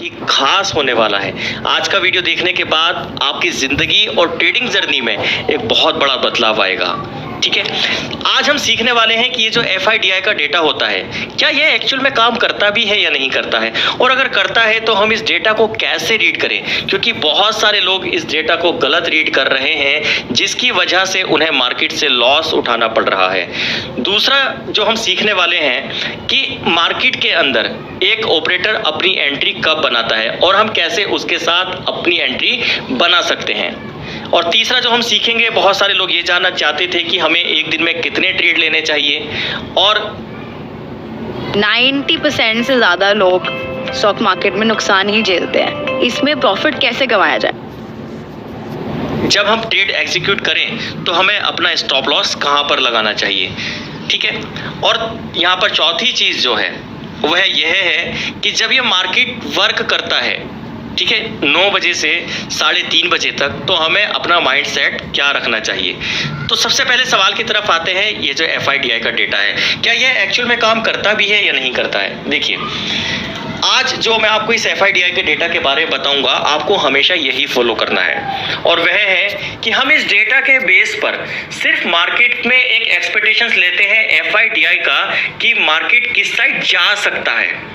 ही खास होने वाला है। आज का वीडियो देखने के बाद आपकी ज़िंदगी और ट्रेडिंग जर्नी में एक बहुत बड़ा बदलाव आएगा। ठीक है, आज हम सीखने वाले हैं कि ये जो FIDI का डेटा होता है, क्या ये एक्चुअल में काम करता भी है या नहीं करता है, और अगर करता है तो हम इस डेटा को कैसे रीड करें, क्योंकि बहुत सारे लोग इस डेटा को गलत रीड कर रहे हैं, जिसकी वजह से उन्हें मार्केट से लॉस उठाना पड़ रहा है। दूसरा जो हम सीखने वाले हैं कि मार्केट के अंदर एक ऑपरेटर अपनी एंट्री कब बनाता है और हम कैसे उसके साथ अपनी एंट्री बना सकते हैं। और तीसरा जो हम सीखेंगे, बहुत सारे लोग ये जानना चाहते थे कि हमें एक दिन में कितने ट्रेड लेने चाहिए, और 90% से ज़्यादा लोग स्टॉक मार्केट में नुकसान ही झेलते हैं। इसमें प्रॉफिट कैसे कमाया जाए? जब हम ट्रेड एग्जीक्यूट करें तो हमें अपना स्टॉप लॉस कहाँ पर लगाना चाहिए। ठीक है, और यहाँ पर चौथी चीज़ जो है वह यह है कि जब ये मार्केट वर्क करता है, ठीक है, 9 बजे से 3:30 बजे तक, तो हमें अपना माइंड सेट क्या रखना चाहिए। तो सबसे पहले सवाल की तरफ आते हैं, ये जो FIDI का डेटा है, क्या यह एक्चुअल में काम करता भी है या नहीं करता है। देखिए, आज जो मैं आपको इस FIDI के डेटा के बारे में बताऊंगा, आपको हमेशा यही फॉलो करना है, और वह है कि हम इस डेटा के बेस पर सिर्फ मार्केट में एक एक्सपेक्टेशंस लेते हैं FIDI का कि मार्केट किस साइड जा सकता है।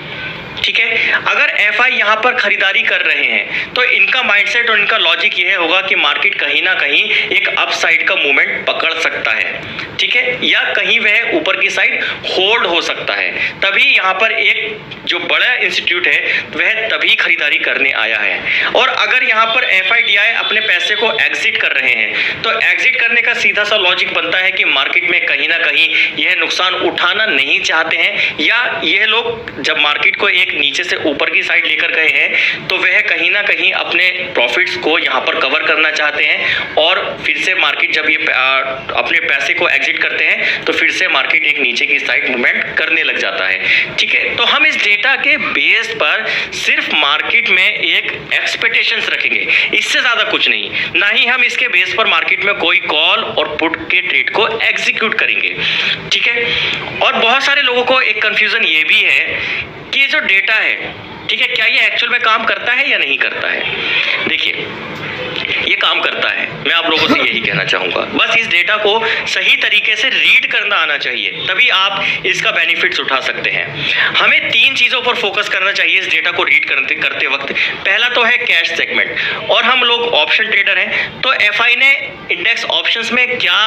ठीक है, अगर FI यहाँ पर खरीदारी कर रहे हैं तो इनका माइंडसेट और इनका लॉजिक यह होगा कि मार्केट कहीं ना कहीं एक अपसाइड का मूवमेंट पकड़ सकता है, ठीक है, या कहीं वह ऊपर की साइड होल्ड हो सकता है। तभी यहाँ पर एक जो बड़ा इंस्टीट्यूट है वह तभी खरीदारी करने आया है। और अगर यहाँ पर FIDI अपने पैसे को एग्जिट कर रहे हैं तो एग्जिट करने का सीधा सा लॉजिक बनता है कि मार्केट में कहीं ना कहीं यह नुकसान उठाना नहीं चाहते हैं, या यह लोग जब मार्केट को एक नीचे से ऊपर की साइड लेकर गए हैं तो वह कहीं ना कहीं अपने प्रॉफिट्स को यहाँ पर कवर करना चाहते हैं, और फिर से मार्केट जब ये अपने पैसे को एग्जिट करते हैं तो फिर से मार्केट एक नीचे की साइड मूवमेंट करने लग जाता है। ठीक है, तो हम इस डेटा के बेस पर सिर्फ मार्केट में एक एक्सपेक्टेशंस रखेंगे, इससे ज्यादा कुछ नहीं, ना ही हम इसके बेस पर मार्केट में कोई कॉल और पुट के ट्रेड को एग्जीक्यूट करेंगे। ठीक है, और बहुत सारे लोगों को एक कंफ्यूजन ये भी है कि ये जो डेटा है, ठीक है, क्या ये एक्चुअल में काम करता है या नहीं करता है। देखिए, ये काम करता है, मैं आप लोगों से यही कहना चाहूंगा। बस इस डेटा को सही तरीके से रीड करना आना चाहिए, तभी आप इसका बेनिफिट्स उठा सकते हैं। हमें 3 चीजों पर फोकस करना चाहिए इस डेटा को रीड करते वक्त। पहला तो है कैश सेगमेंट, और हम लोग ऑप्शन ट्रेडर हैं तो FI ने इंडेक्स ऑप्शंस में क्या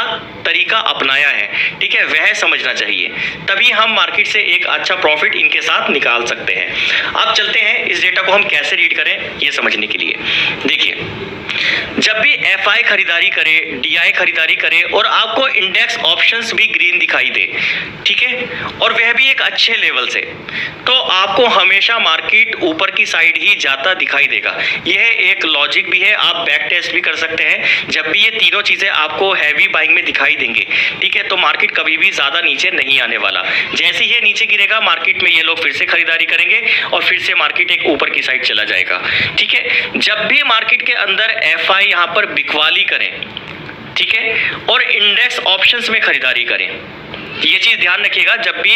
तरीका अपनाया है, ठीक है, वह समझना चाहिए, तभी हम मार्केट से एक अच्छा प्रॉफिट इनके साथ निकाल सकते हैं। अब चलते हैं इस डेटा को हम कैसे रीड करें ये समझने के लिए। देखिए, जब भी FI खरीदारी करे, DI खरीदारी करे और आपको इंडेक्स ऑप्शंस भी ग्रीन दिखाई दे, ठीक है, और वह भी एक अच्छे लेवल से, तो आपको हमेशा मार्केट ऊपर की साइड ही जाता दिखाई देगा। यह एक लॉजिक भी है, आप बैक टेस्ट भी कर सकते हैं। जब भी ये तीनों चीजें आपको हैवी बाइंग में दिखाई देंगे, ठीक है, तो मार्केट कभी भी ज्यादा नीचे नहीं आने वाला। जैसे ही ये नीचे गिरेगा, मार्केट में ये लोग फिर से खरीदारी करेंगे और फिर से मार्केट एक ऊपर की साइड चला जाएगा। ठीक है, जब भी मार्केट के अंदर FI यहाँ पर बिकवाली करें, ठीक है, और इंडेक्स ऑप्शंस में खरीदारी करें, ये चीज ध्यान रखिएगा। जब भी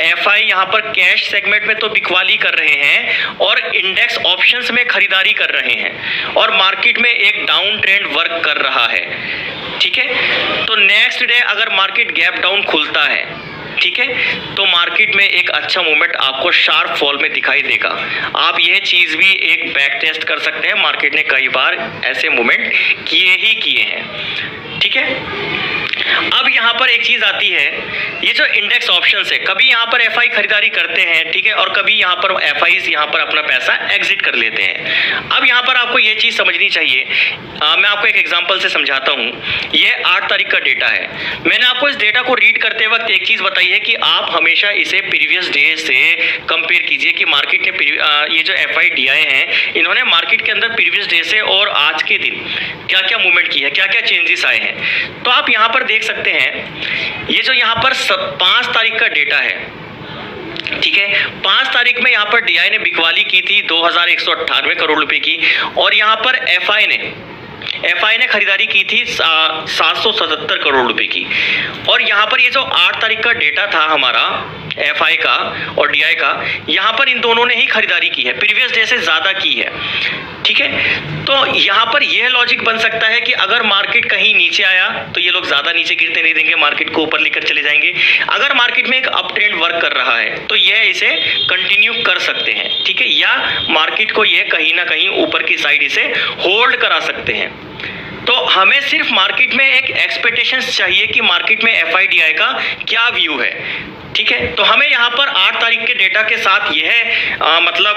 FI यहाँ पर कैश सेगमेंट में तो बिकवाली कर रहे हैं और इंडेक्स ऑप्शंस में खरीदारी कर रहे हैं और मार्केट में एक डाउन ट्रेंड वर्क कर रहा है, ठीक है, तो नेक्स्ट डे अगर मार्केट गैप डाउन खुलता है, ठीक है, तो मार्केट में एक अच्छा मूवमेंट आपको शार्प फॉल में दिखाई देगा। आप यह चीज भी एक बैक टेस्ट कर सकते हैं, मार्केट ने कई बार ऐसे मूवमेंट किए हैं। ठीक है, अब यहाँ पर एक चीज आती है, ये जो इंडेक्स ऑप्शंस है, कभी यहाँ पर FI खरीदारी करते हैं, ठीक है, और कभी यहाँ पर FIs यहाँ पर अपना पैसा एग्जिट कर लेते हैं। अब यहाँ पर आपको ये चीज समझनी चाहिए, मैं आपको एक एग्जांपल से समझाता हूँ। ये 8 तारीख का डेटा है। मैंने आपको इस डेटा को रीड करते वक्त एक चीज बताई है कि आप हमेशा इसे प्रीवियस डे से कंपेयर कीजिए कि मार्केट ने ये जो FIDI हैं, इन्होंने मार्केट के अंदर प्रीवियस डे से और आज के दिन क्या क्या मूवमेंट की है, क्या क्या चेंजेस आए हैं। तो आप यहाँ पर देख सकते हैं, ये जो यहाँ पर 5 तारीख का डेटा है, ठीक है, 5 तारीख में यहाँ पर DI ने बिकवाली की थी 2198 करोड़ रुपए की, और यहाँ पर FI ने एफआई ने खरीदारी की थी 777 करोड़ रुपए की। और यहाँ पर ये जो 8 तारीख का डेटा था हमारा एफआई का और डीआई का, यहाँ पर इन दोनों ने ही खरीदारी की है, प्रीवियस डे से ज़्यादा की है। ठीक है, तो यहाँ पर यह लॉजिक बन सकता है कि अगर मार्केट कहीं नीचे आया तो ये लोग ज़्यादा नीचे गिरते नहीं देंगे, मार्केट को ऊपर लेकर चले जाएंगे। अगर मार्केट में एक अप ट्रेंड वर्क कर रहा है तो यह इसे कंटिन्यू कर सकते हैं। ठीक है, या मार्केट को यह कहीं ना कहीं ऊपर की साइड इसे होल्ड करा सकते हैं। तो हमें सिर्फ मार्केट में एक एक्सपेक्टेशंस चाहिए कि मार्केट में एफआईडीआई का क्या व्यू है। ठीक है, तो हमें यहाँ पर 8 तारीख के डेटा के साथ यह मतलब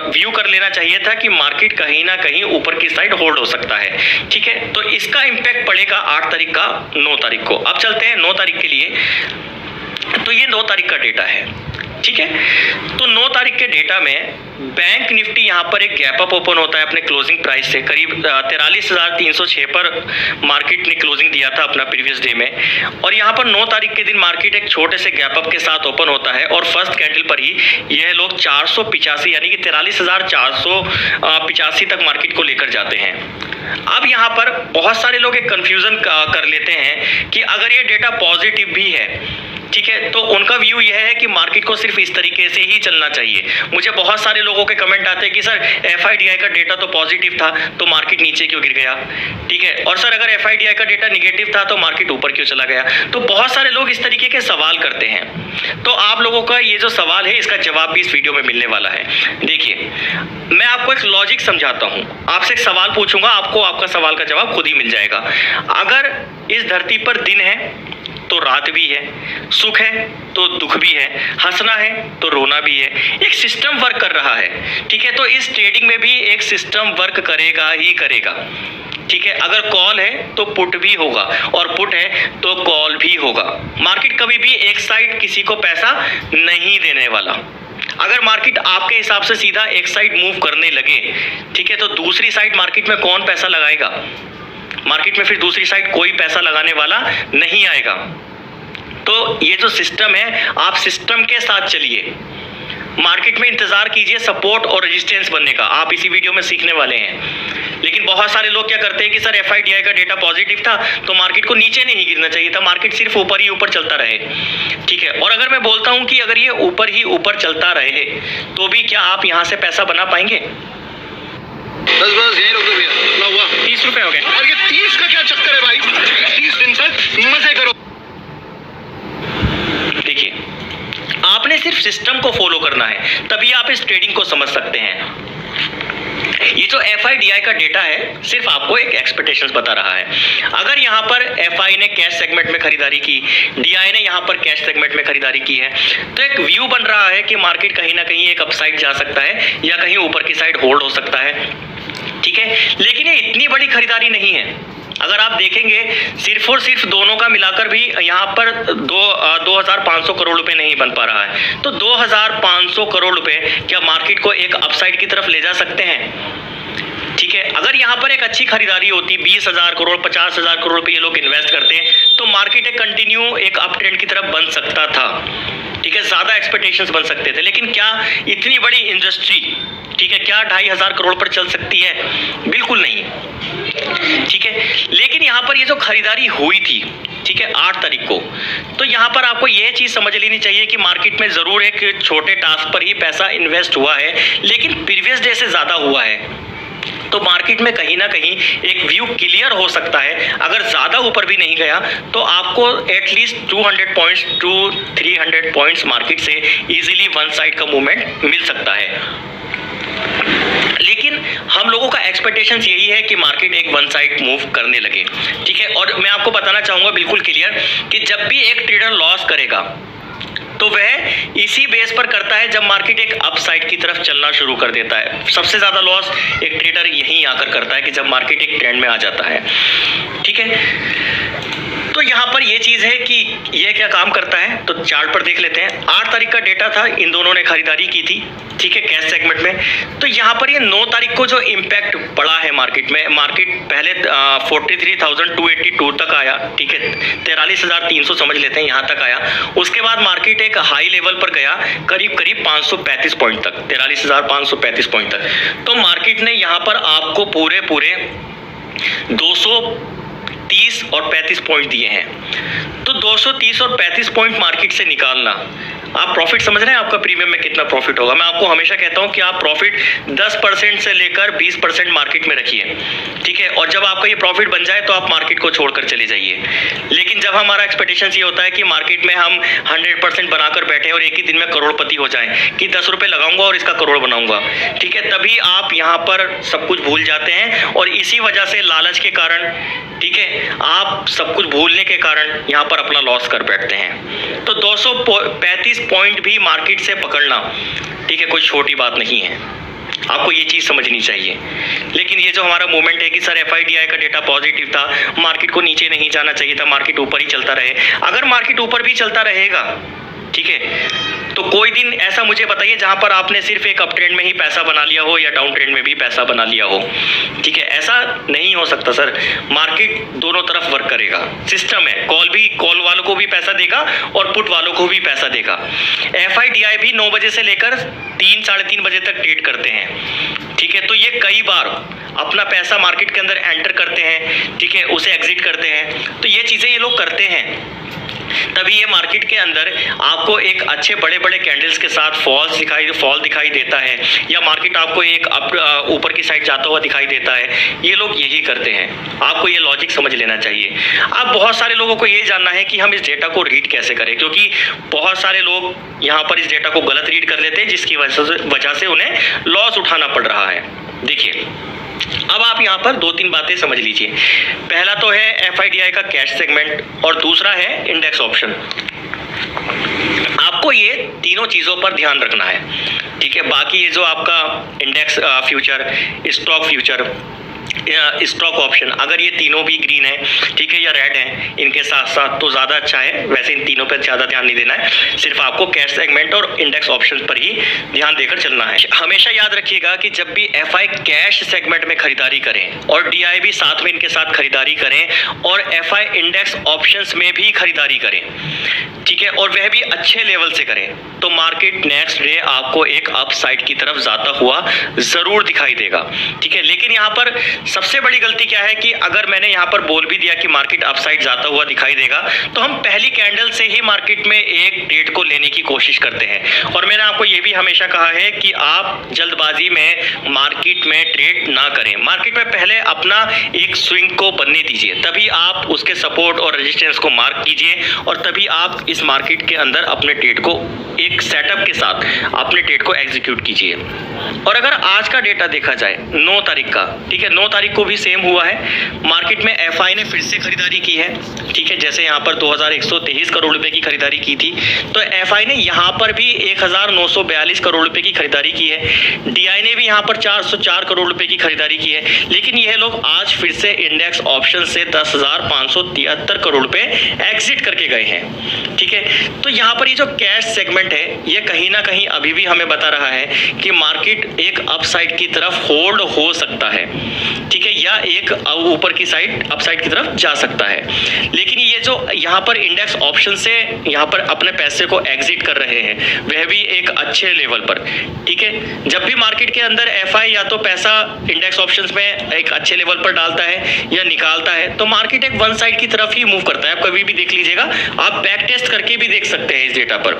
व्यू कर लेना चाहिए था कि मार्केट कहीं ना कहीं ऊपर की साइड होल्ड हो सकता है। ठीक है, तो इसका इम्पैक्ट पड़ेगा 8 तारीख का 9 तारीख को। अब चलते हैं 9 तारीख के लिए। तो ये 9 तारीख का डेटा है। ठीक है, तो 9 तारीख के डेटा में बैंक निफ्टी यहाँ पर एक गैप अप ओपन होता है अपने क्लोजिंग प्राइस से, करीब 43,306 पर मार्केट ने क्लोजिंग दिया था अपना प्रीवियस डे में। और यहाँ पर 9 तारीख के दिन मार्केट एक छोटे से गैप अप के साथ ओपन होता है और फर्स्ट कैंडल पर ही यह लोग 485 यानी कि 43,485 तक मार्केट को लेकर जाते हैं। अब यहाँ पर बहुत सारे लोग एक कंफ्यूजन कर लेते हैं कि अगर ये डेटा पॉजिटिव भी है, ठीक है, तो उनका व्यू यह है कि मार्केट को सिर्फ इस तरीके से ही चलना चाहिए। मुझे बहुत सारे लोगों के कमेंट आते हैं कि सर एफआईडीआई का डेटा तो पॉजिटिव था तो मार्केट नीचे क्यों गिर गया। ठीक है, और सर अगर एफआईडीआई का डेटा निगेटिव था तो मार्केट ऊपर क्यों चला गया। तो बहुत सारे लोग इस तरीके के सवाल करते हैं। तो आप लोगों का ये जो सवाल है इसका जवाब भी इस वीडियो में मिलने वाला है। देखिए, मैं आपको एक लॉजिक समझाता हूँ, आपसे एक सवाल पूछूंगा, आपको आपका सवाल का जवाब खुद ही मिल जाएगा। अगर इस धरती पर दिन है तो रात भी है, सुख है तो दुख भी है, हंसना है तो रोना भी है। एक सिस्टम वर्क कर रहा है। ठीक है, तो इस ट्रेडिंग में भी एक सिस्टम वर्क करेगा ही करेगा। ठीक है, अगर कॉल है तो पुट भी होगा और पुट है तो कॉल भी होगा। मार्केट कभी भी एक साइड किसी को पैसा नहीं देने वाला। अगर मार्केट आपके हिसाब से सीधा एक साइड मूव करने लगे, ठीक है, तो दूसरी साइड मार्केट में कौन पैसा लगाएगा। मार्केट में फिर दूसरी साइड कोई पैसा लगाने वाला नहीं आएगा। तो ये जो सिस्टम है, आप सिस्टम के साथ चलिए। मार्केट में इंतजार कीजिए सपोर्ट और रेजिस्टेंस बनने का, आप इसी वीडियो में सीखने वाले हैं। लेकिन बहुत सारे लोग क्या करते हैं कि सर एफआईडीआई का डेटा पॉजिटिव था तो मार्केट को नीचे नहीं गिरना चाहिए था, मार्केट सिर्फ ऊपर ही ऊपर चलता रहे। ठीक है, और अगर मैं बोलता हूं कि अगर ये ऊपर ही ऊपर चलता रहे तो भी क्या आप यहां से पैसा बना पाएंगे। बस यही रोक दो भैया, कितना हुआ? 30 रुपए हो गए। और ये 30 का क्या चक्कर है भाई? 30 दिन तक मजे करो। देखिए, आपने सिर्फ सिस्टम को फॉलो करना है, तभी आप इस ट्रेडिंग को समझ सकते हैं। ये जो एफआईडीआई का डेटा है सिर्फ आपको एक एक्सपेक्टेशंस बता रहा है। अगर यहाँ पर एफआई ने कैश सेगमेंट में खरीदारी की, डीआई ने यहाँ पर कैश सेगमेंट में खरीदारी की है, तो एक व्यू बन रहा है कि मार्केट कहीं ना कहीं एक अपसाइड जा सकता है या कहीं ऊपर की साइड होल्ड हो सकता है। ठीक है, लेकिन ये इतनी बड़ी खरीदारी नहीं है। अगर आप देखेंगे सिर्फ और सिर्फ दोनों का मिलाकर भी यहाँ पर 2,500 करोड़ रुपए नहीं बन पा रहा है। तो 2,500 करोड़ रुपए क्या मार्केट को एक अपसाइड की तरफ ले जा सकते हैं। ठीक है, अगर यहाँ पर एक अच्छी खरीदारी होती, 20,000 करोड़ 50,000 करोड़ रुपए ये लोग इन्वेस्ट करते हैं तो मार्केट एक कंटिन्यू एक अप ट्रेंड की तरफ बन सकता था। ठीक है, ज्यादा एक्सपेक्टेशंस बन सकते थे। लेकिन क्या इतनी बड़ी इंडस्ट्री, ठीक है, क्या 2,500 करोड़ पर चल सकती है? बिल्कुल नहीं। ठीक है, लेकिन यहाँ पर ये जो खरीदारी हुई थी, ठीक है, 8 तारीख को, तो यहाँ पर आपको ये चीज समझ लेनी चाहिए कि मार्केट में जरूर एक छोटे टास्क पर ही पैसा इन्वेस्ट हुआ है, लेकिन प्रीवियस डे से ज्यादा हुआ है। तो मार्केट में कहीं ना कहीं एक व्यू क्लियर हो सकता है। अगर ज्यादा ऊपर भी नहीं गया तो आपको at least 200 points to 300 points market से इजीली वन साइड का मूवमेंट मिल सकता है। लेकिन हम लोगों का एक्सपेक्टेशंस यही है कि मार्केट एक वन साइड मूव करने लगे। ठीक है, और मैं आपको बताना चाहूंगा बिल्कुल क्लियर कि जब भी एक ट्रेडर लॉस करेगा तो वह इसी बेस पर करता है जब मार्केट एक अपसाइड की तरफ चलना शुरू कर देता है। सबसे ज्यादा लॉस एक ट्रेडर यहीं आकर करता है कि जब मार्केट एक ट्रेंड में आ जाता है। ठीक है, तो यहाँ पर ये चीज है कि ये क्या काम करता है, तो चार्ट पर देख लेते हैं। 8 तारीख का डेटा था, इन दोनों ने खरीदारी की थी, ठीक है, कैश सेगमेंट में। तो यहाँ पर ये 9 तारीख को जो इम्पैक्ट पड़ा है मार्केट में, मार्केट पहले 43,282 तक आया, ठीक है, 43,300 समझ लेते हैं, यहाँ तक आया। उसके बाद मार्केट एक हाई लेवल पर गया करीब 535 पॉइंट तक, 43,535 पॉइंट तक। तो मार्केट ने यहाँ पर आपको पूरे 230 और 35 पॉइंट दिए हैं। तो 230 और 35 पॉइंट मार्केट से निकालना, आप प्रॉफिट समझ रहे हैं आपका प्रीमियम में कितना प्रॉफिट होगा। मैं आपको हमेशा कहता हूं कि आप प्रॉफिट 10% से लेकर 20% मार्केट में रखिए, ठीक है। और जब आपका ये प्रॉफिट बन जाए तो आप मार्केट को छोड़कर चले जाइए। लेकिन जब हमारा एक्सपेक्टेशन ये होता है कि मार्केट में हम 100% बनाकर बैठे और एक ही दिन में करोड़पति हो जाएं कि 10 रुपए लगाऊंगा और इसका करोड़ बनाऊंगा, ठीक है, तभी आप यहाँ पर सब कुछ भूल जाते हैं। और इसी वजह से लालच के कारण, ठीक है, आप सब कुछ भूलने के कारण यहाँ पर अपना लॉस कर बैठते हैं। तो 235 पॉइंट भी मार्केट से पकड़ना, ठीक है, कोई छोटी बात नहीं है, आपको ये चीज़ समझनी चाहिए। लेकिन ये जो हमारा मूवमेंट है कि सर FIDI का डेटा पॉजिटिव था, मार्केट को नीचे नहीं जाना चाहिए था, मार्केट ऊपर ही चलता रहे। अगर मार्केट ऊपर भी चलता रहेगा, ठीक है, तो कोई दिन ऐसा मुझे बताइए जहां पर आपने सिर्फ एक अप ट्रेंड में ही पैसा बना लिया हो या डाउन ट्रेंड में भी पैसा बना लिया हो, ठीक है, ऐसा नहीं हो सकता सर। मार्केट दोनों तरफ वर्क करेगा, सिस्टम है, कॉल वालों को भी पैसा देगा और पुट वालों को भी पैसा देगा। FIDI भी 9 बजे से लेकर 3 साढ़े 3 बजे तक ट्रेड करते हैं, ठीक है। तो ये कई बार अपना पैसा मार्केट के अंदर एंटर करते हैं, ठीक है, उसे एग्जिट करते हैं। तो ये चीज़ें ये लोग करते हैं, तभी ये मार्केट के अंदर आपको एक अच्छे बड़े बड़े कैंडल्स के साथ फॉल दिखाई देता है, या मार्केट आपको एक ऊपर की साइड जाता हुआ दिखाई देता है। ये लोग यही करते हैं, आपको ये लॉजिक समझ लेना चाहिए। अब बहुत सारे लोगों को ये जानना है कि हम इस डेटा को रीड कैसे करें, क्योंकि बहुत सारे लोग यहाँ पर इस डेटा को गलत रीड कर लेते हैं, जिसकी वजह से उन्हें लॉस उठाना पड़ रहा है। देखिए, अब आप यहाँ पर 2-3 बातें समझ लीजिए। पहला तो है FIDI का कैश सेगमेंट और दूसरा है इंडेक्स ऑप्शन। आपको ये तीनों चीज़ों पर ध्यान रखना है, ठीक है। बाकी ये जो आपका index future, stock future, stock option, अगर ये तीनों भी ग्रीन है, ठीक है, या रेड है इनके साथ साथ, तो ज़्यादा अच्छा है। वैसे इन तीनों पर ज़्यादा ध्यान नहीं देना है, सिर्फ आपको कैश सेगमेंट और इंडेक्स ऑप्शन पर ही ध्यान देकर चलना है। हमेशा याद रखिएगा कि जब भी FI कैश सेगमेंट में खरीदारी करें और DI भी साथ में इनके साथ खरीदारी करें और FI इंडेक्स ऑप्शंस में भी खरीदारी करें, ठीक है, और वह भी अच्छे लेवल से करें, तो मार्केट नेक्स्ट डे आपको एक अपसाइड की तरफ जाता हुआ ज़रूर दिखाई देगा, ठीक है। लेकिन यहाँ पर सबसे बड़ी गलती क्या है कि अगर मैंने यहाँ पर बोल भी दिया कि मार्केट अपसाइड जाता हुआ दिखाई देगा, तो हम पहली कैंडल से ही मार्केट में एक ट्रेड को लेने की कोशिश करते हैं। और मैंने आपको ये भी हमेशा कहा है कि आप जल्दबाजी में मार्केट में ट्रेड ना करें। मार्केट में पहले अपना एक स्विंग को बनने दीजिए, तभी आप उसके सपोर्ट और रेजिस्टेंस को मार्क कीजिए और तभी आप इस मार्केट के अंदर अपने ट्रेड को एक सेटअप के साथ अपने ट्रेड को एग्जीक्यूट कीजिए। और अगर आज का डेटा देखा जाए 9 तारीख का, ठीक है, 9 तारीख को भी सेम हुआ है। मार्केट में FI ने फिर से खरीदारी की है, ठीक है, जैसे यहाँ पर 2123 करोड़ रुपए की खरीदारी की थी, तो FI ने यहाँ पर भी 1942 करोड़ रुपए की खरीदारी की है। DI ने भी यहाँ पर 404 करोड़ रुपए की खरीदारी की है। लेकिन यह लोग आज फिर से इंडेक्स ऑप्शन से 10,573 करोड़ रुपए एग्जिट करके गए हैं, ठीक है। तो यहाँ पर ये जो कैश सेगमेंट है, ये कहीं ना कहीं अभी भी हमें बता रहा है कि मार्केट एक अपसाइड की तरफ होल्ड हो सकता है, ठीक है, या एक ऊपर की साइड अपसाइड की तरफ जा सकता है। लेकिन ये जो यहाँ पर इंडेक्स ऑप्शन से यहाँ पर अपने पैसे को एग्जिट कर रहे हैं, वह भी एक अच्छे लेवल पर, ठीक है। जब भी मार्केट के अंदर FI या तो पैसा इंडेक्स ऑप्शंस में एक अच्छे लेवल पर डालता है या निकालता है, तो मार्केट एक वन साइड की तरफ ही मूव करता है। आप कभी भी देख लीजिएगा, आप बैक टेस्ट करके भी देख सकते हैं इस डेटा पर।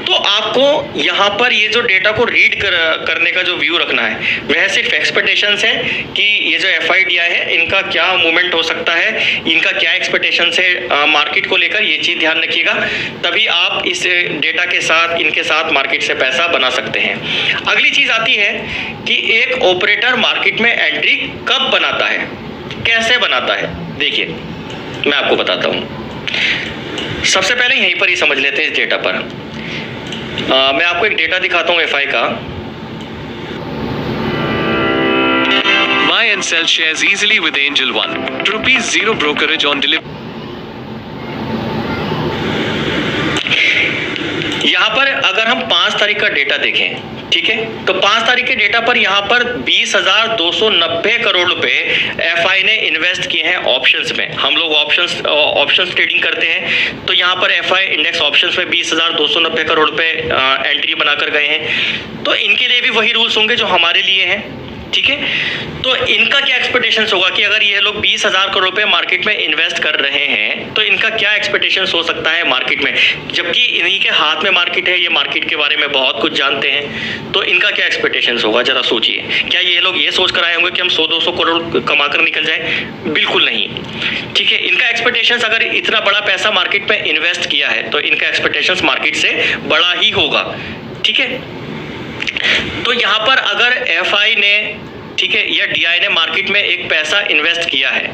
तो आपको यहाँ पर ये जो डेटा को रीड करने का जो व्यू रखना है, वह सिर्फ एक्सपेक्टेशंस है कि ये जो FIDI है इनका क्या मूवमेंट हो सकता है, इनका क्या एक्सपेक्टेशंस है मार्केट को लेकर, ये चीज़ ध्यान रखिएगा, तभी आप इस डेटा के साथ इनके साथ मार्केट से पैसा बना सकते हैं। अगली चीज़ आती है कि एक ऑपरेटर मार्केट में एंट्री कब बनाता है, कैसे बनाता है। देखिए, मैं आपको बताता हूँ। सबसे पहले यहीं पर ही समझ लेते हैं इस डेटा पर। मैं आपको एक डेटा दिखाता हूँ FI का। Buy and sell shares easily with Angel One. ₹0 brokerage on delivery. यहाँ पर अगर हम 5 तारीख का डेटा देखें, ठीक है, तो 5 तारीख के डेटा पर यहाँ पर 20,290 करोड़ रुपए FI ने इन्वेस्ट किए हैं ऑप्शंस में। हम लोग ऑप्शंस ट्रेडिंग करते हैं, तो यहाँ पर FI इंडेक्स ऑप्शंस में 20,290 करोड़ रुपए एंट्री बनाकर गए हैं। तो इनके लिए भी वही रूल्स होंगे जो हमारे लिए हैं, ठीक है, तो इनका क्या एक्सपेक्टेशंस होगा कि अगर ये लोग 20,000 करोड़ रुपए मार्केट में इन्वेस्ट कर रहे हैं तो इनका क्या एक्सपेक्टेशंस हो सकता है मार्केट में, जबकि इन्हीं के हाथ में मार्केट है, ये मार्केट के बारे में बहुत कुछ जानते हैं, तो इनका क्या एक्सपेक्टेशंस होगा जरा सोचिए। क्या ये लोग ये सोच कर आए होंगे कि हम 100-200 करोड़ कमा कर निकल जाए? बिल्कुल नहीं। ठीक है, इनका एक्सपेक्टेशंस अगर इतना बड़ा पैसा मार्केट में इन्वेस्ट किया है तो इनका एक्सपेक्टेशंस मार्केट से बड़ा ही होगा। ठीक है, तो यहाँ पर अगर एफआई ने, ठीक है, या डीआई ने मार्केट में एक पैसा इन्वेस्ट किया है,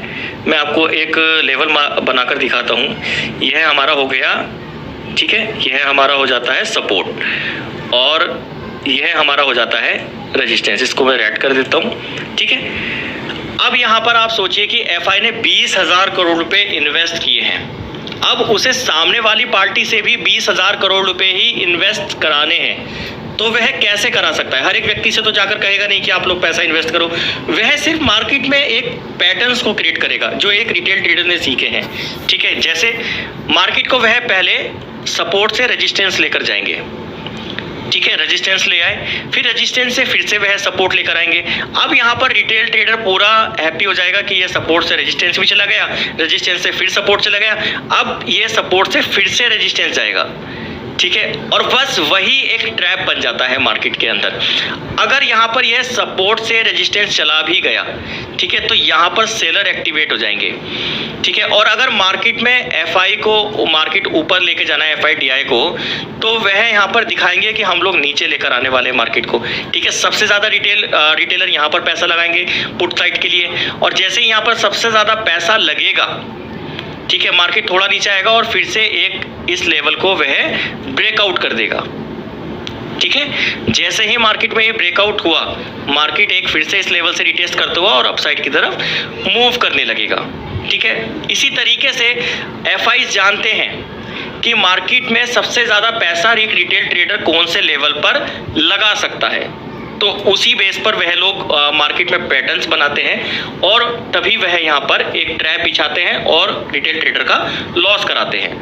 मैं आपको एक लेवल बनाकर दिखाता हूँ। यह हमारा हो गया, ठीक है, यह हमारा हो जाता है सपोर्ट और यह हमारा हो जाता है रेजिस्टेंस। इसको मैं रेड कर देता हूँ। ठीक है, अब यहाँ पर आप सोचिए कि एफआई ने 20,000 करोड़ रुपए इन्वेस्ट किए हैं, अब उसे सामने वाली पार्टी से भी 20,000 करोड़ रुपए ही इन्वेस्ट कराने हैं, तो वह कैसे करा सकता है? हर एक व्यक्ति से तो जाकर कहेगा नहीं कि आप लोग पैसा इन्वेस्ट करो, वह सिर्फ मार्केट में एक पैटर्न्स को क्रिएट करेगा जो एक रिटेल ट्रेडर ने सीखे हैं। ठीक है, जैसे मार्केट को वह पहले सपोर्ट से रेजिस्टेंस लेकर जाएंगे, ठीक है, रेजिस्टेंस ले आए, फिर रेजिस्टेंस से फिर से वह सपोर्ट लेकर आएंगे। अब यहाँ पर रिटेल ट्रेडर पूरा हैप्पी हो जाएगा कि ये सपोर्ट से रेजिस्टेंस भी चला गया, रेजिस्टेंस से फिर सपोर्ट चला गया, अब ये सपोर्ट से फिर से रेजिस्टेंस जाएगा। ठीक है, और बस वही एक ट्रैप बन जाता है मार्केट के अंदर। अगर यहाँ पर यह सपोर्ट से रेजिस्टेंस चला भी गया, ठीक है, तो यहाँ पर सेलर एक्टिवेट हो जाएंगे। ठीक है, और अगर मार्केट में एफआई को मार्केट ऊपर लेके जाना है, एफआई डीआई को, तो वह यहाँ पर दिखाएंगे कि हम लोग नीचे लेकर आने वाले मार्केट को। ठीक है, सबसे ज़्यादा रिटेलर यहाँ पर पैसा लगाएंगे पुट साइड के लिए, और जैसे ही यहाँ पर सबसे ज़्यादा पैसा लगेगा, ठीक है, मार्केट थोड़ा नीचे आएगा और फिर से एक इस लेवल को वह ब्रेकआउट कर देगा। ठीक है, जैसे ही मार्केट में ये ब्रेकआउट हुआ, मार्केट एक फिर से इस लेवल से रिटेस्ट करता हुआ और अपसाइड की तरफ मूव करने लगेगा। ठीक है, इसी तरीके से एफआई जानते हैं कि मार्केट में सबसे ज़्यादा पैसा एक रिटेल ट्रेडर कौन से लेवल पर लगा सकता है, तो उसी बेस पर वह लोग मार्केट में पैटर्न्स बनाते हैं और तभी वह यहाँ पर एक ट्रैप बिछाते हैं और रिटेल ट्रेडर का लॉस कराते हैं।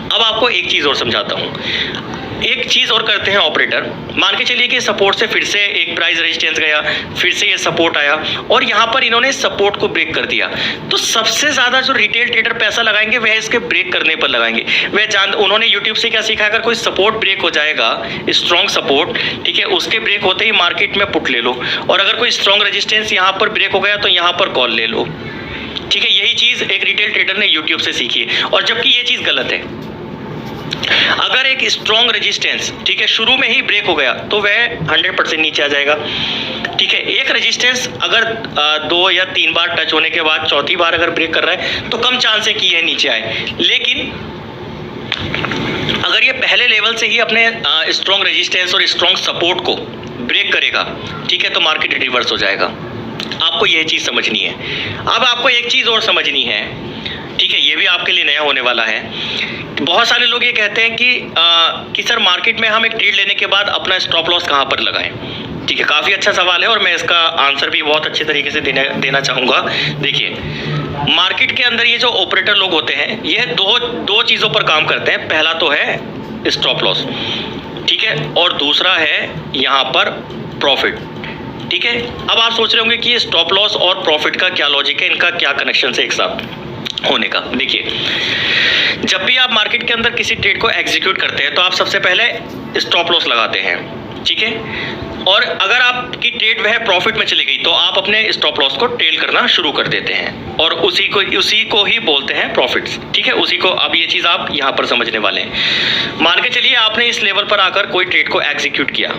अब आपको एक चीज़ और समझाता हूँ, एक चीज़ और करते हैं ऑपरेटर। मान के चलिए कि सपोर्ट से फिर से एक प्राइस रेजिस्टेंस गया, फिर से ये सपोर्ट आया और यहाँ पर इन्होंने सपोर्ट को ब्रेक कर दिया, तो सबसे ज़्यादा जो रिटेल ट्रेडर पैसा लगाएंगे वह इसके ब्रेक करने पर लगाएंगे। उन्होंने यूट्यूब से क्या सीखा, अगर कोई सपोर्ट ब्रेक हो जाएगा, स्ट्रॉन्ग सपोर्ट, ठीक है, उसके ब्रेक होते ही मार्केट में पुट ले लो, और अगर कोई स्ट्रॉन्ग रेजिस्टेंस यहाँ पर ब्रेक हो गया तो यहाँ पर कॉल ले लो। ठीक है, यही चीज़ एक रिटेल ट्रेडर ने यूट्यूब से सीखी है, और जबकि ये चीज़ गलत है। अगर एक स्ट्रॉन्ग रेजिस्टेंस, ठीक है, शुरू में ही ब्रेक हो गया तो वह 100% नीचे आ जाएगा। ठीक है, एक रेजिस्टेंस अगर 2 या 3 बार टच होने के बाद चौथी बार अगर ब्रेक कर रहा है तो कम चांस है कि यह नीचे आए, लेकिन अगर ये पहले लेवल से ही अपने स्ट्रॉन्ग रेजिस्टेंस और स्ट्रॉन्ग सपोर्ट को ब्रेक करेगा, ठीक है, तो मार्केट रिवर्स हो जाएगा। आपको यह चीज़ समझनी है। अब आपको एक चीज़ और समझनी है, ठीक है, ये भी आपके लिए नया होने वाला है। बहुत सारे लोग ये कहते हैं कि सर मार्केट में हम एक ट्रेड लेने के बाद अपना स्टॉप लॉस कहाँ पर लगाएं। ठीक है, काफ़ी अच्छा सवाल है और मैं इसका आंसर भी बहुत अच्छे तरीके से देना चाहूँगा। देखिए, मार्केट के अंदर ये जो ऑपरेटर लोग होते हैं ये दो चीज़ों पर काम करते हैं। पहला तो है स्टॉप लॉस, ठीक है, और दूसरा है यहाँ पर प्रॉफिट। ठीक है, अब आप सोच रहे होंगे कि ये स्टॉप लॉस और प्रॉफिट का क्या लॉजिक है, इनका क्या कनेक्शन है एक साथ होने का। देखिए, जब भी आप मार्केट के अंदर किसी ट्रेड को एग्जीक्यूट करते हैं तो आप सबसे पहले स्टॉप लॉस लगाते हैं। ठीक है, और अगर आपकी ट्रेड वह प्रॉफिट में चली गई तो आप अपने स्टॉप लॉस को टेल करना शुरू कर देते हैं और उसी को ही बोलते हैं प्रॉफिट्स। ठीक है, उसी को, अब ये चीज़ आप यहाँ पर समझने वाले हैं। मान के चलिए आपने इस लेवल पर आकर कोई ट्रेड को एग्जीक्यूट किया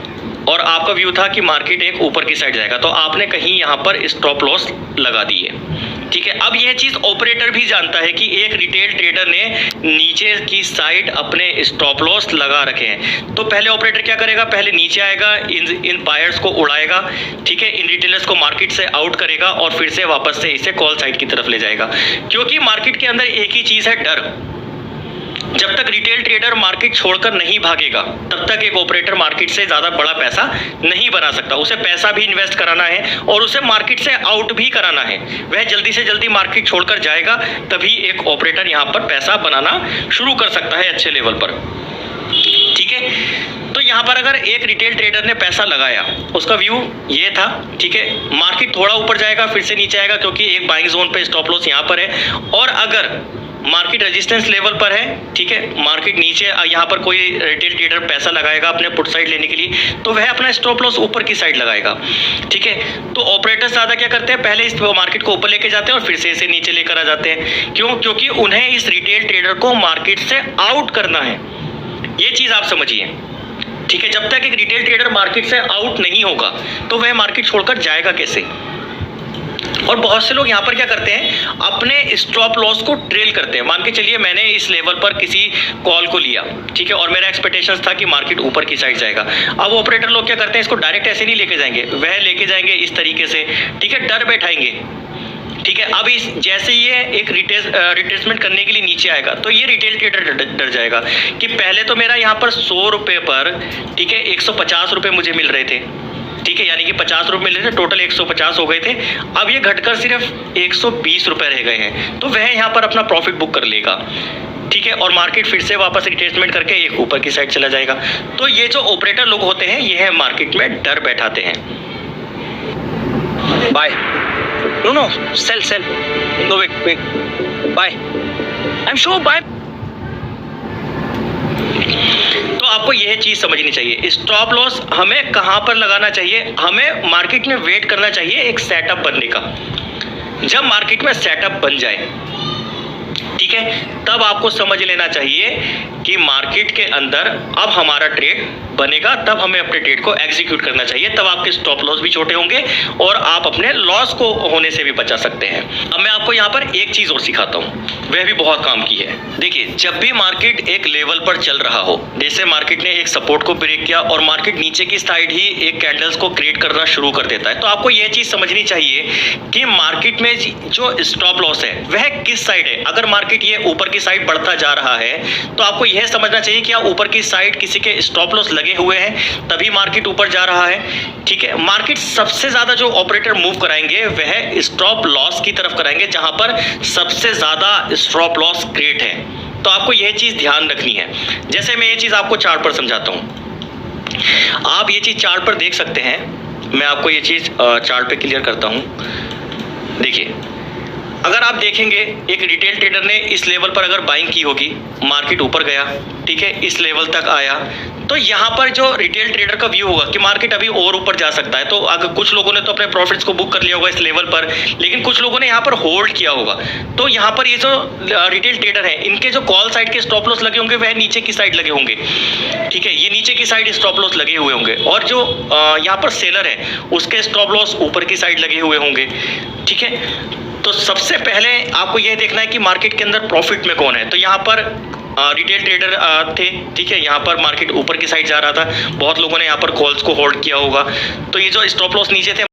और आपका व्यू था कि मार्केट एक ऊपर की साइड जाएगा, तो आपने कहीं यहाँ पर स्टॉप लॉस लगा दिए। ठीक है, अब यह चीज़ ऑपरेटर भी जानता है कि एक रिटेल ट्रेडर ने नीचे की साइड अपने स्टॉप लॉस लगा रखे हैं, तो पहले ऑपरेटर क्या करेगा, पहले नीचे आएगा, इन बायर्स को उड़ाएगा, ठीक है, इन रिटेलर्स को मार्केट से आउट करेगा और फिर से वापस से इसे कॉल साइड की तरफ ले जाएगा। क्योंकि मार्केट के अंदर एक ही चीज़ है, डर। जब तक रिटेल ट्रेडर मार्केट छोड़कर नहीं भागेगा तब तक एक ऑपरेटर मार्केट से ज़्यादा बड़ा पैसा नहीं बना सकता। उसे पैसा भी इन्वेस्ट कराना है और उसे मार्केट से आउट भी कराना है। वह जल्दी से जल्दी मार्केट छोड़कर जाएगा तभी एक ऑपरेटर यहाँ पर पैसा बनाना शुरू कर सकता है अच्छे लेवल पर। ठीक है, तो यहाँ पर अगर एक रिटेल ट्रेडर ने पैसा लगाया, उसका व्यू ये था, ठीक है, मार्केट थोड़ा ऊपर जाएगा फिर से नीचे आएगा क्योंकि एक बाइंग जोन पे स्टॉप लॉस यहाँ पर है, और अगर मार्केट रेजिस्टेंस लेवल पर है, ठीक है, मार्केट नीचे यहाँ पर कोई रिटेल ट्रेडर पैसा लगाएगा अपने पुट साइड लेने के लिए, तो वह अपना स्टॉप लॉस ऊपर की साइड लगाएगा, ठीक है। तो ऑपरेटर्स ज़्यादा क्या करते हैं, पहले इस मार्केट को ऊपर लेके जाते हैं और फिर से इसे नीचे लेकर आ जाते हैं। क्यों? क्योंकि उन्हें इस रिटेल ट्रेडर को मार्केट से आउट करना है। ये चीज़ आप समझिए, ठीक है। जब तक एक रिटेल ट्रेडर मार्केट से आउट नहीं होगा तो वह मार्केट छोड़कर जाएगा कैसे। और बहुत से लोग यहाँ पर क्या करते हैं, अपने स्टॉप लॉस को ट्रेल करते हैं। मान के चलिए मैंने इस लेवल पर किसी कॉल को लिया, ठीक है, और मेरा एक्सपेक्टेशंस था कि मार्केट ऊपर की साइड जाएगा। अब ऑपरेटर लोग क्या करते हैं, इसको डायरेक्ट ऐसे नहीं लेके जाएंगे, वह लेके जाएंगे इस तरीके से, ठीक है, डर बैठाएंगे, ठीक है। अब इस जैसे ये एक रिट्रेसमेंट करने के लिए नीचे आएगा तो ये रिटेल ट्रेडर डर जाएगा कि पहले तो मेरा यहाँ पर 100 रुपये पर, ठीक है, 150 रुपये मुझे मिल रहे थे, ठीक है, यानी कि 50 रुपये मिल रहे थे, टोटल 150 हो गए थे। अब ये घटकर सिर्फ 120 रुपये रह गए हैं, तो वह यहाँ पर अपना प्रॉफिट बुक कर लेगा, ठीक है, और मार्केट फिर से वापस रिट्रेसमेंट करके एक ऊपर की साइड चला जाएगा। तो ये जो ऑपरेटर लोग होते हैं, ये है मार्केट में डर बैठाते हैं। Buy. No, sell. No, wait. Buy. I'm sure buy. तो आपको यह चीज समझनी चाहिए, स्टॉप लॉस हमें कहां पर लगाना चाहिए, हमें मार्केट में वेट करना चाहिए एक सेटअप बनने का। जब मार्केट में सेटअप बन जाए, ठीक है, तब आपको समझ लेना चाहिए कि मार्केट के अंदर अब हमारा ट्रेड बनेगा, तब हमें अपने ट्रेड को एग्जीक्यूट करना चाहिए। तब आपके स्टॉप लॉस भी छोटे होंगे और आप अपने लॉस को होने से भी बचा सकते हैं। अब मैं आपको यहाँ पर एक चीज और सिखाता हूँ, वह भी बहुत काम की है। देखिए, जब भी मार्केट एक लेवल पर चल रहा हो, जैसे मार्केट ने एक सपोर्ट को ब्रेक किया और मार्केट नीचे की साइड ही एक कैंडल्स को क्रिएट करना शुरू कर देता है, तो आपको यह चीज समझनी चाहिए कि मार्केट में जो स्टॉप लॉस है वह किस साइड है। अगर मार्केट ये ऊपर की साइड बढ़ता जा रहा है तो आपको यह समझना चाहिए कि ऊपर की साइड किसी के स्टॉप लॉस लगे हुए हैं, तभी मार्केट ऊपर जा रहा है, ठीक है। मार्केट सबसे ज्यादा जो ऑपरेटर मूव कराएंगे वह स्टॉप लॉस की तरफ कराएंगे, जहां पर सबसे ज्यादा स्टॉप लॉस क्रिएट है। तो आपको यह चीज ध्यान रखनी है। जैसे मैं ये चीज आपको चार्ट पर समझाता हूं, आप ये चीज चार्ट पर देख सकते हैं। मैं आपको ये चीज चार्ट पे क्लियर करता हूं। देखिए, अगर आप देखेंगे एक रिटेल ट्रेडर ने इस लेवल पर अगर बाइंग की होगी, मार्केट ऊपर गया, ठीक है, इस लेवल तक आया, तो यहाँ पर जो रिटेल ट्रेडर का व्यू होगा कि मार्केट अभी और ऊपर जा सकता है। तो अगर कुछ लोगों ने तो अपने प्रॉफिट्स को बुक कर लिया होगा इस लेवल पर, लेकिन कुछ लोगों ने यहाँ पर होल्ड किया होगा। तो यहाँ पर ये जो रिटेल ट्रेडर है, इनके जो कॉल साइड के स्टॉप लॉस लगे होंगे वह नीचे की साइड लगे होंगे, ठीक है, ये नीचे की साइड स्टॉप लॉस लगे हुए होंगे, और जो यहाँ पर सेलर है उसके स्टॉप लॉस ऊपर की साइड लगे हुए होंगे, ठीक है। तो सबसे पहले आपको यह देखना है कि मार्केट के अंदर प्रॉफिट में कौन है। तो यहाँ पर रिटेल ट्रेडर थे, ठीक है, यहाँ पर मार्केट ऊपर की साइड जा रहा था, बहुत लोगों ने यहाँ पर कॉल्स को होल्ड किया होगा। तो ये जो स्टॉप लॉस नीचे थे